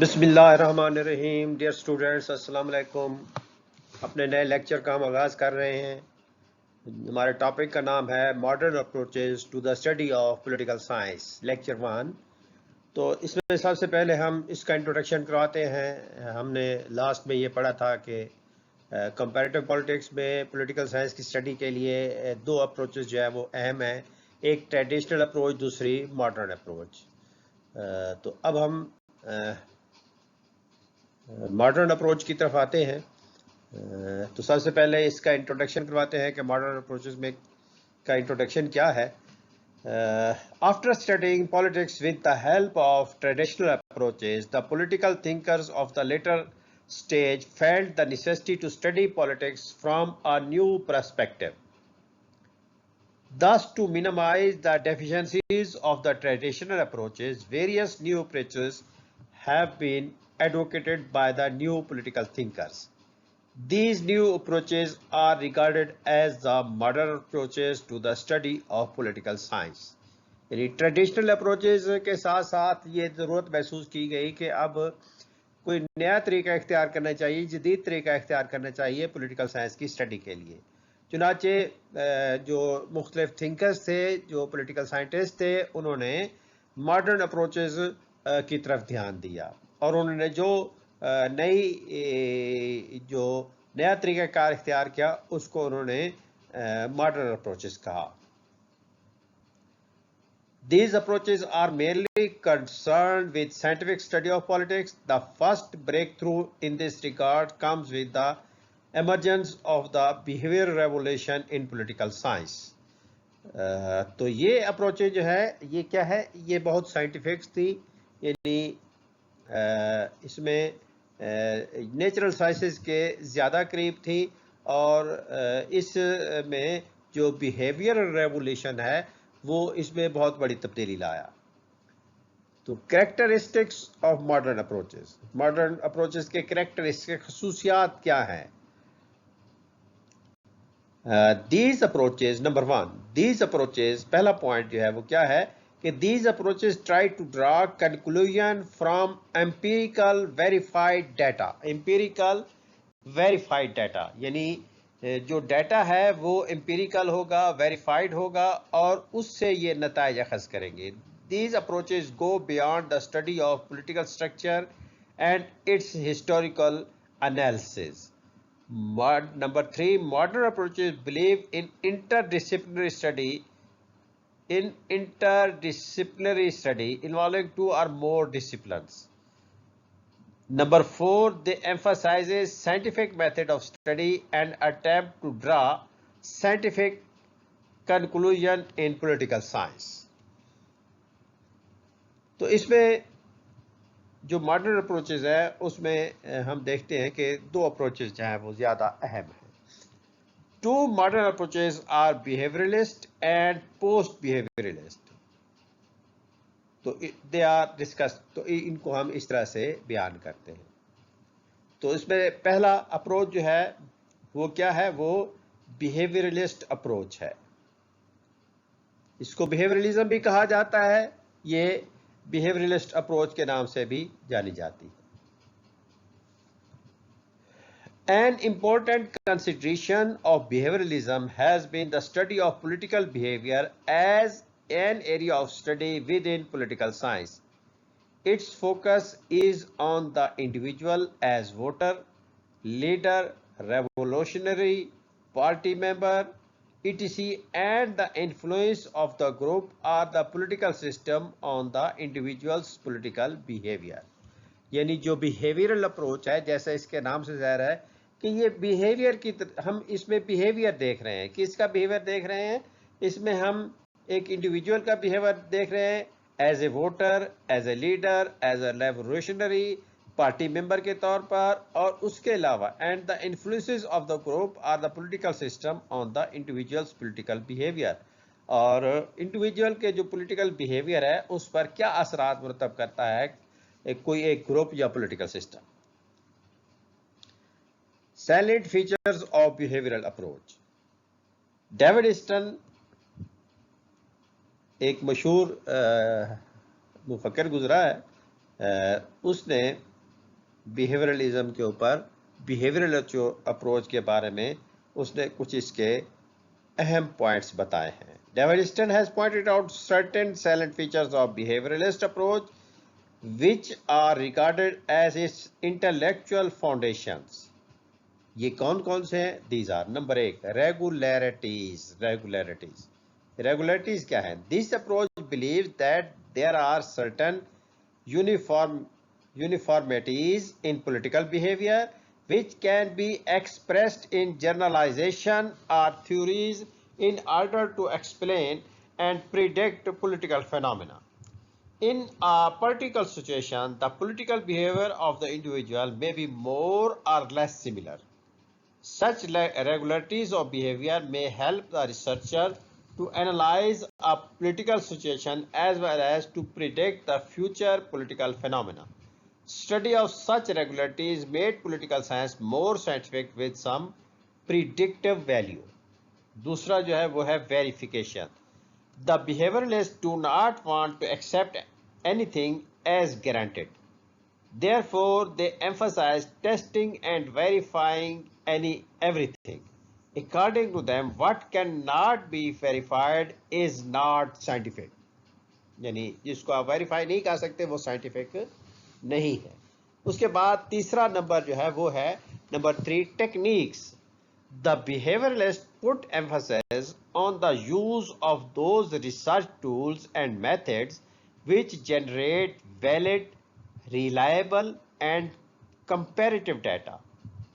बिस्मिल्लाहिर्रहमानिर्रहीम। Dear students, अस्सलाम वालेकुम। अपने नए लेक्चर का हम आगाज़ कर रहे हैं। हमारे टॉपिक का नाम है modern approaches to the study of political science, lecture 1। तो इसमें सबसे पहले हम इसका इंट्रोडक्शन करवाते हैं। हमने लास्ट में ये पढ़ा था कि कंपैरेटिव पॉलिटिक्स में पॉलिटिकल साइंस की स्टडी के लिए दो अप्रोचेस जो है वो अहम है, एक ट्रेडिशनल अप्रोच, दूसरी मॉडर्न अप्रोच। तो अब हम मॉडर्न अप्रोच की तरफ आते हैं। तो सबसे पहले इसका इंट्रोडक्शन करवाते हैं कि मॉडर्न अप्रोचेस में का इंट्रोडक्शन क्या है। After studying politics with the help of traditional approaches, the political thinkers of the latter stage felt the necessity to study politics from a new perspective. Thus, to minimize the deficiencies of the traditional approaches, various new approaches have been advocated by the new political thinkers. These new approaches are regarded as the modern approaches to the study of political science. यानी traditional approaches के साथ साथ ये ज़रूरत महसूस की गई कि अब कोई नया तरीका इख्तियार करना चाहिए, जदीद तरीका इख्तियार करना चाहिए पॉलिटिकल साइंस की स्टडी के लिए। चुनाचे जो मुख्तलिफ थिंकर्स थे, जो पॉलिटिकल साइंटिस्ट थे, उन्होंने मॉडर्न अप्रोचेज की तरफ ध्यान दिया और उन्होंने जो जो नया तरीक़ाकार इख्तियार किया उसको उन्होंने मॉडर्न अप्रोचेस कहा। These approaches are mainly concerned with scientific study of politics. The first breakthrough in this regard comes with the emergence of the behavioral revolution in political science. तो ये अप्रोचेज जो है ये क्या है, ये बहुत साइंटिफिक थी, यानी इसमें नेचुरल साइंसेस के ज़्यादा करीब थी और इसमें जो बिहेवियरल रेवोल्यूशन है वो इसमें बहुत बड़ी तब्दीली लाया। तो कैरेक्टरिस्टिक्स ऑफ मॉडर्न अप्रोचेस के कैरेक्टरिस्टिक खसूसियात क्या हैं? These approaches, number 1, these approaches, पहला पॉइंट जो है वो क्या है कि these approaches try to draw conclusion from empirical verified data, यानी जो डाटा है वो एम्पिरिकल होगा, वेरीफाइड होगा और उससे ये नताइज अखज़ करेंगे। These approaches go beyond the study of political structure and its historical analysis. Number 3, modern approaches believe in interdisciplinary study involving 2 or more disciplines. Number 4, they emphasizes scientific method of study and attempt to draw scientific conclusion in political science. तो इसमें जो modern approaches है उसमें हम देखते हैं कि दो अप्रोचेज जो हैं वो ज़्यादा अहम हैं। 2 modern approaches are behaviouralist and post behaviouralist. तो दे आर डिस्कस, तो इनको हम इस तरह से बयान करते हैं। तो इसमें पहला अप्रोच जो है वो क्या है, वो बिहेवियरलिस्ट अप्रोच है। इसको बिहेवियरलिज्म भी कहा जाता है, ये बिहेवियरलिस्ट अप्रोच के नाम से भी जानी जाती है। An important consideration of behavioralism has been the study of political behavior as an area of study within political science. Its focus is on the individual as voter, leader, revolutionary, party member, etc., and the influence of the group or the political system on the individual's political behavior. यानी जो behavioural approach है, जैसा इसके नाम से ज़ाहिर है कि ये बिहेवियर की हम इसमें बिहेवियर देख रहे हैं। किसका बिहेवियर देख रहे हैं? इसमें हम एक इंडिविजुअल का बिहेवियर देख रहे हैं as a voter, as a leader, as a revolutionary, party member के तौर पर, और उसके अलावा and the influences of the group or the political system on the individuals political behaviour. और इंडिविजुअल के जो पॉलिटिकल बिहेवियर है उस पर क्या असरात मुरतब करता है कोई एक ग्रुप या political system. Salient features of behavioural approach. David Easton एक मशहूर मुफक्किर गुजरा है, उसने बिहेवियरलिज्म के ऊपर, बिहेवियरल अप्रोच के बारे में उसने कुछ इसके अहम पॉइंट्स बताए हैं. Davidson has pointed out certain salient features of behavioralist approach which are regarded as its intellectual foundations. ये कौन कौन से हैं? These are number 1 regularities. Regularities क्या है? This approach believes that there are certain uniformities in political behavior which can be expressed in generalization or theories in order to explain and predict political phenomena. In a particular situation, the political behavior of the individual may be more or less similar. Such regularities of behavior may help the researcher to analyze a political situation as well as to predict the future political phenomena. Study of such regularities made political science more scientific with some predictive value. दूसरा जो है वो है verification. The behavioralists do not want to accept anything as guaranteed. Therefore, they emphasize testing and verifying everything. According to them, what cannot be verified is not scientific. यानी जिसको आप verify नहीं कर सकते वो साइंटिफिक नहीं है. उसके बाद तीसरा नंबर जो है वो है number 3 techniques. The behavioralists put emphasis on the use of those research tools and methods which generate valid, reliable, and comparative data.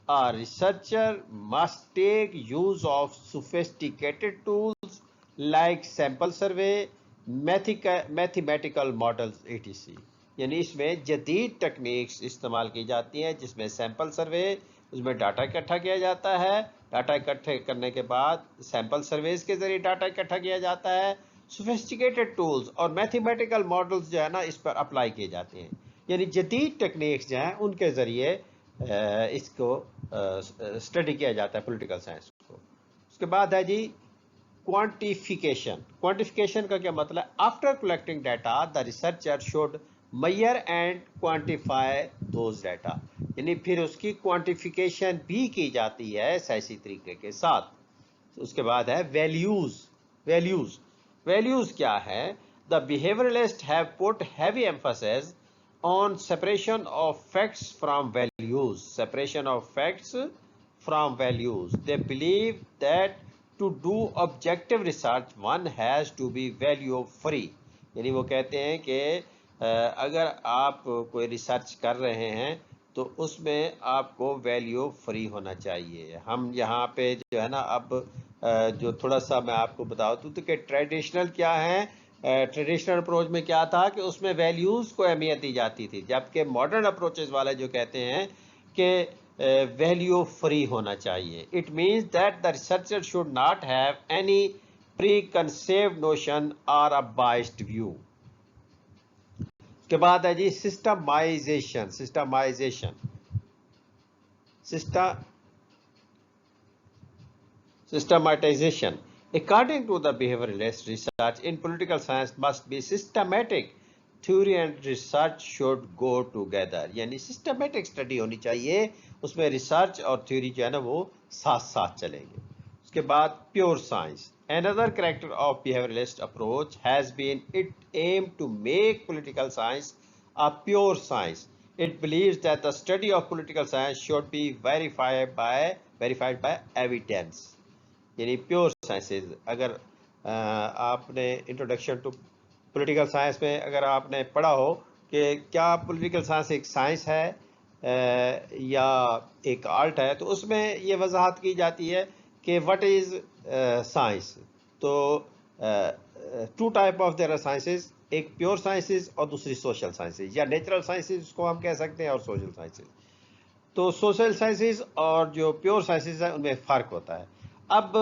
A researcher must take use of sophisticated tools like sample survey, mathematical models etc. यानी इसमें जदीद techniques इस्तेमाल की जाती हैं जिसमें sample survey, उसमें data इकट्ठा किया जाता है, डाटा इकट्ठे करने के बाद सैंपल सर्वेज के जरिए डाटा इकट्ठा किया जाता है, सोफिस्टिकेटेड टूल्स और मैथमेटिकल मॉडल्स जो है ना इस पर अप्लाई किए जाते हैं. यानी जदीद टेक्निक्स जो हैं उनके ज़रिए इसको स्टडी किया जाता है पॉलिटिकल साइंस को. उसके बाद है जी क्वांटिफिकेशन. क्वांटिफिकेशन का क्या मतलब है? After collecting data the researcher should measure and quantify those data. यानी फिर उसकी क्वांटिफिकेशन भी की जाती है सही तरीके के साथ. उसके बाद है वैल्यूज क्या है? The behavioralists have put heavy emphasis on separation of facts from values. They believe that to do objective research one has to be value free. यानी वो कहते हैं कि अगर आप कोई रिसर्च कर रहे हैं तो उसमें आपको वैल्यू फ्री होना चाहिए. हम यहाँ पे जो है ना अब जो थोड़ा सा मैं आपको बता दूँ तो कि ट्रेडिशनल क्या है, ट्रेडिशनल अप्रोच में क्या था कि उसमें वैल्यूज़ को अहमियत दी जाती थी, जबकि मॉडर्न अप्रोचेस वाले जो कहते हैं कि वैल्यू फ्री होना चाहिए. It means that the researcher should not have any pre concept notion और अ बाइस्ड व्यू. के बाद है जी सिस्टमाइजेशन. According to the behavioralist, research in political science must be systematic. Theory and research should go together. यानी systematic study होनी चाहिए, उसमें research और theory जो है ना वो साथ साथ चलेंगे. उसके बाद pure science. Another character of behavioralist approach has been its aim to make political science a pure science. It believes that the study of political science should be verified by evidence. यानी pure sciences. अगर आपने introduction to political science में अगर आपने पढ़ा हो कि क्या पॉलिटिकल साइंस एक साइंस है या एक आर्ट है, तो उसमें ये वजाहत की जाती है कि व्हाट इज साइंस. तो two type of there are sciences, एक प्योर साइंसेज और दूसरी सोशल साइंसेज या नेचुरल साइंसेज उसको हम कह सकते हैं और सोशल साइंसेज. तो सोशल साइंसेज और जो प्योर साइंसेज है उनमें फ़र्क होता है. अब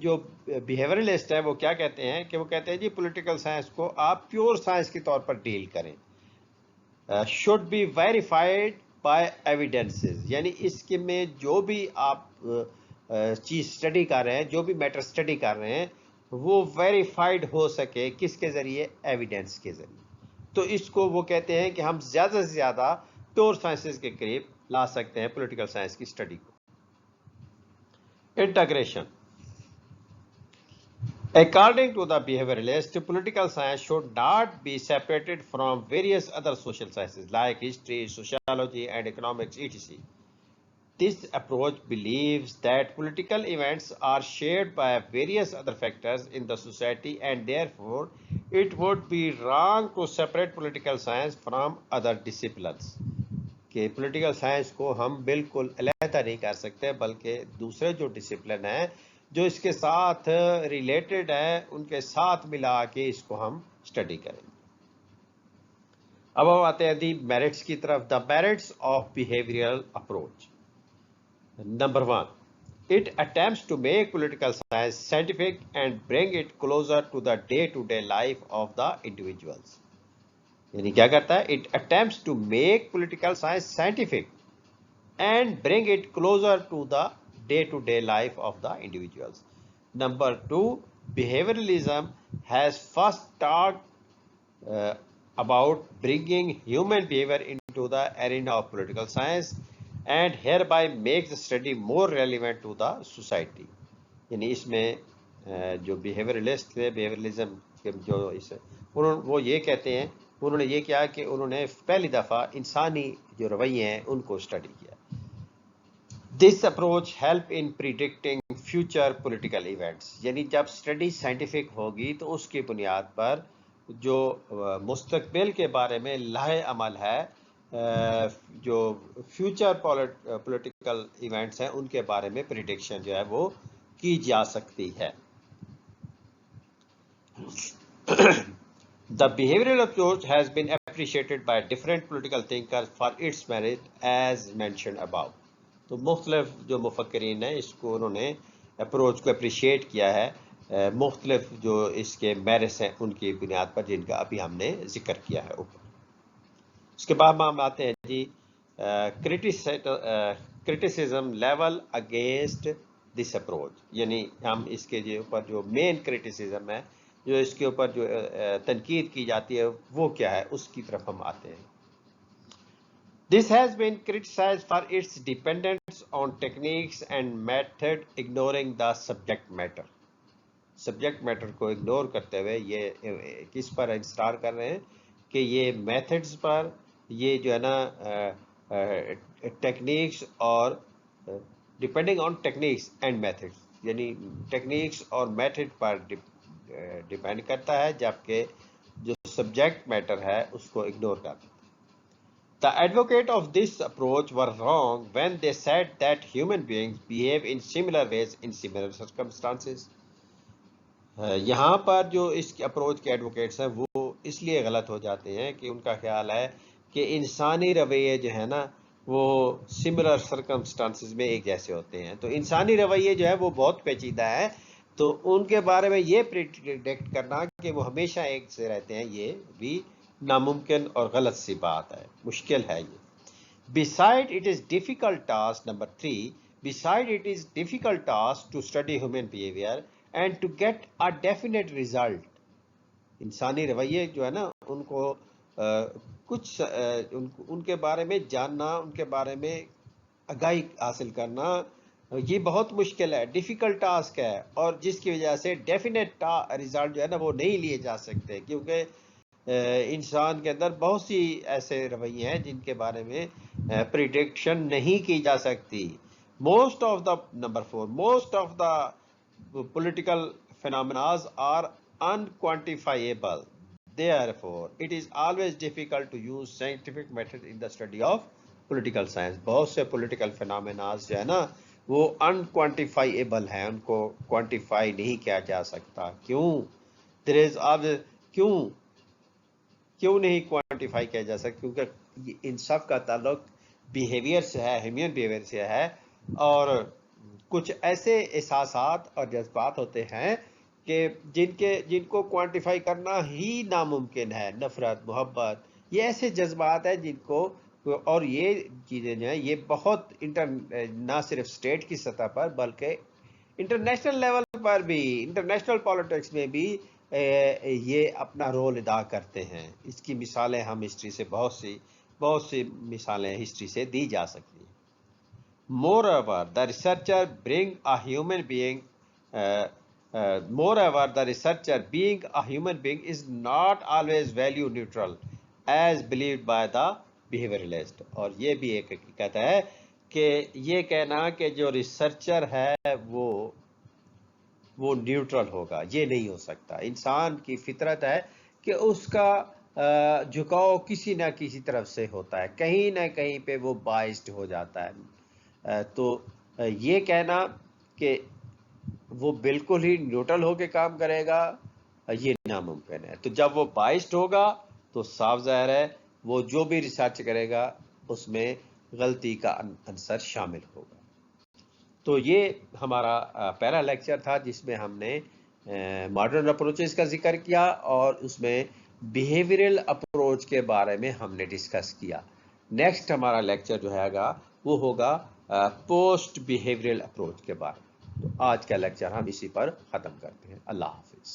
जो बिहेवियरलिस्ट है वो क्या कहते हैं कि वो कहते हैं जी पॉलिटिकल साइंस को आप प्योर साइंस के तौर पर डील करें. Should be verified bye evidences. यानी इसके में जो भी आप चीज़ स्टडी कर रहे हैं, जो भी मैटर स्टडी कर रहे हैं, वो वेरीफाइड हो सके किसके ज़रिए? एविडेंस के ज़रिए. तो इसको वो कहते हैं कि हम ज़्यादा से ज़्यादा प्योर साइंसेस के करीब ला सकते हैं पॉलिटिकल साइंस की स्टडी को। Integration. According to the behavioralist, political science should not be separated from various other social sciences like history, sociology, and economics, etc. This approach believes that political events are shaped by various other factors in the society, and therefore it would be wrong to separate political science from other disciplines. कि political science को हम बिल्कुल अलहदा नहीं कर सकते, बल्कि दूसरे जो डिसिप्लिन हैं जो इसके साथ रिलेटेड है उनके साथ मिला के इसको हम स्टडी करें। अब हम आते हैं दी मेरिट्स की तरफ। The merits of behavioural approach. Number 1, it attempts to make political science scientific and bring it closer to the day-to-day life of the individuals. यानी क्या करता है? It attempts to make political science scientific and bring it closer to the day-to-day life of the individuals. Number 2, behavioralism has first talked about bringing human behavior into the arena of political science and hereby makes the study more relevant to the society. यानी इसमें जो behaviouralist थे, behaviourism के जो वो ये कहते हैं, उन्होंने ये किया कि उन्होंने पहली दफ़ा इंसानी जो रवैये हैं उनको स्टडी किया। This approach help in predicting future political events. यानी जब स्टडी साइंटिफिक होगी तो उसकी बुनियाद पर जो मुस्तकबिल के बारे में लाहे अमल है, जो फ्यूचर पॉलिटिकल इवेंट्स हैं उनके बारे में प्रिडिक्शन जो है वो की जा सकती है। The behavioral approach has been appreciated by different political thinkers for its merit as mentioned above. तो मुख्तलिफ जो मुफक्किरीन हैं इसको उन्होंने अप्रोच को अप्रिशिएट किया है मुख्तलिफ जो इसके मेरिट्स हैं उनकी बुनियाद पर, जिनका अभी हमने जिक्र किया है ऊपर। उसके बाद हम आते हैं जी criticism level against this approach. यानी हम इसके जो ऊपर जो मेन क्रिटिसिज्म है, जो इसके ऊपर जो तनकीद की जाती है वो क्या है, उसकी तरफ हम आते हैं। This has been criticized for its dependence on techniques and method ignoring the subject matter. Subject matter को इग्नोर करते हुए ये किस पर इंस्टार कर रहे हैं कि ये मेथड्स पर, ये जो है ना टेक्निक्स और depending on techniques and methods, यानी टेक्निक्स और मेथड पर डिपेंड करता है, जबकि जो सब्जेक्ट मैटर है उसको इग्नोर करता है। The advocate of this approach were wrong when they said that human beings behave in similar ways in similar circumstances. यहाँ पर जो इस अप्रोच के एडवोकेट्स हैं वो इसलिए गलत हो जाते हैं कि उनका ख्याल है कि इंसानी रवैये जो है ना वो सिमिलर सर्कमस्टांसेस में एक जैसे होते हैं। तो इंसानी रवैये जो है वो बहुत पेचीदा है, तो उनके बारे में ये प्रिडिक्ट करना कि वो हमेशा एक से रहते हैं, ये भी नामुमकिन और गलत सी बात है, मुश्किल है ये। Beside it is difficult task, number 3, beside it is difficult task to study human behavior and to get a definite result. इंसानी रवैये जो है ना उनको उनके बारे में जानना, उनके बारे में आगाही हासिल करना, ये बहुत मुश्किल है, डिफिकल्ट टास्क है, और जिसकी वजह से डेफिनेट रिजल्ट जो है ना वो नहीं लिए जा सकते, क्योंकि इंसान के अंदर बहुत सी ऐसे रवैये हैं जिनके बारे में प्रिडिक्शन नहीं की जा सकती। Most of the number 4, most of the political phenomena are unquantifiable. Therefore, it is always difficult to use scientific method in the study of political science. बहुत से political phenomena जो है ना वो unquantifiable हैं, उनको quantify नहीं किया जा सकता। क्यों? There is always क्यों नहीं क्वांटिफाई किया जा सकता? क्योंकि इन सब का ताल्लुक बिहेवियर से है, ह्यूमन बिहेवियर से है, और कुछ ऐसे एहसासात और जज्बात होते हैं कि जिनको क्वांटिफाई करना ही नामुमकिन है। नफरत, मोहब्बत, ये ऐसे जज्बात हैं जिनको, और ये चीज़ें जो हैं ये बहुत ना सिर्फ स्टेट की सतह पर बल्कि इंटरनेशनल लेवल पर भी, इंटरनेशनल पॉलिटिक्स में भी ये अपना रोल अदा करते हैं। इसकी मिसालें हम हिस्ट्री से बहुत बहुत सी मिसालें हिस्ट्री से दी जा सकती हैं। Moreover, the researcher being a human being, being a human being is not always value neutral as believed by the behavioralist. और ये भी एक हकीकत है कि ये कहना कि जो रिसर्चर है वो न्यूट्रल होगा, ये नहीं हो सकता। इंसान की फितरत है कि उसका झुकाव किसी ना किसी तरफ से होता है, कहीं ना कहीं पे वो बाइस्ड हो जाता है। तो ये कहना कि वो बिल्कुल ही न्यूट्रल होकर काम करेगा, ये नामुमकिन है। तो जब वो बाइस्ड होगा तो साफ जाहिर है वो जो भी रिसर्च करेगा उसमें गलती का अंसर शामिल होगा। तो ये हमारा पहला लेक्चर था जिसमें हमने मॉडर्न अप्रोचेस का जिक्र किया और उसमें बिहेवियरल अप्रोच के बारे में हमने डिस्कस किया। नेक्स्ट हमारा लेक्चर जो हैगा वो होगा पोस्ट बिहेवियरल अप्रोच के बारे में। तो आज का लेक्चर हम इसी पर ख़त्म करते हैं। अल्लाह हाफिज़।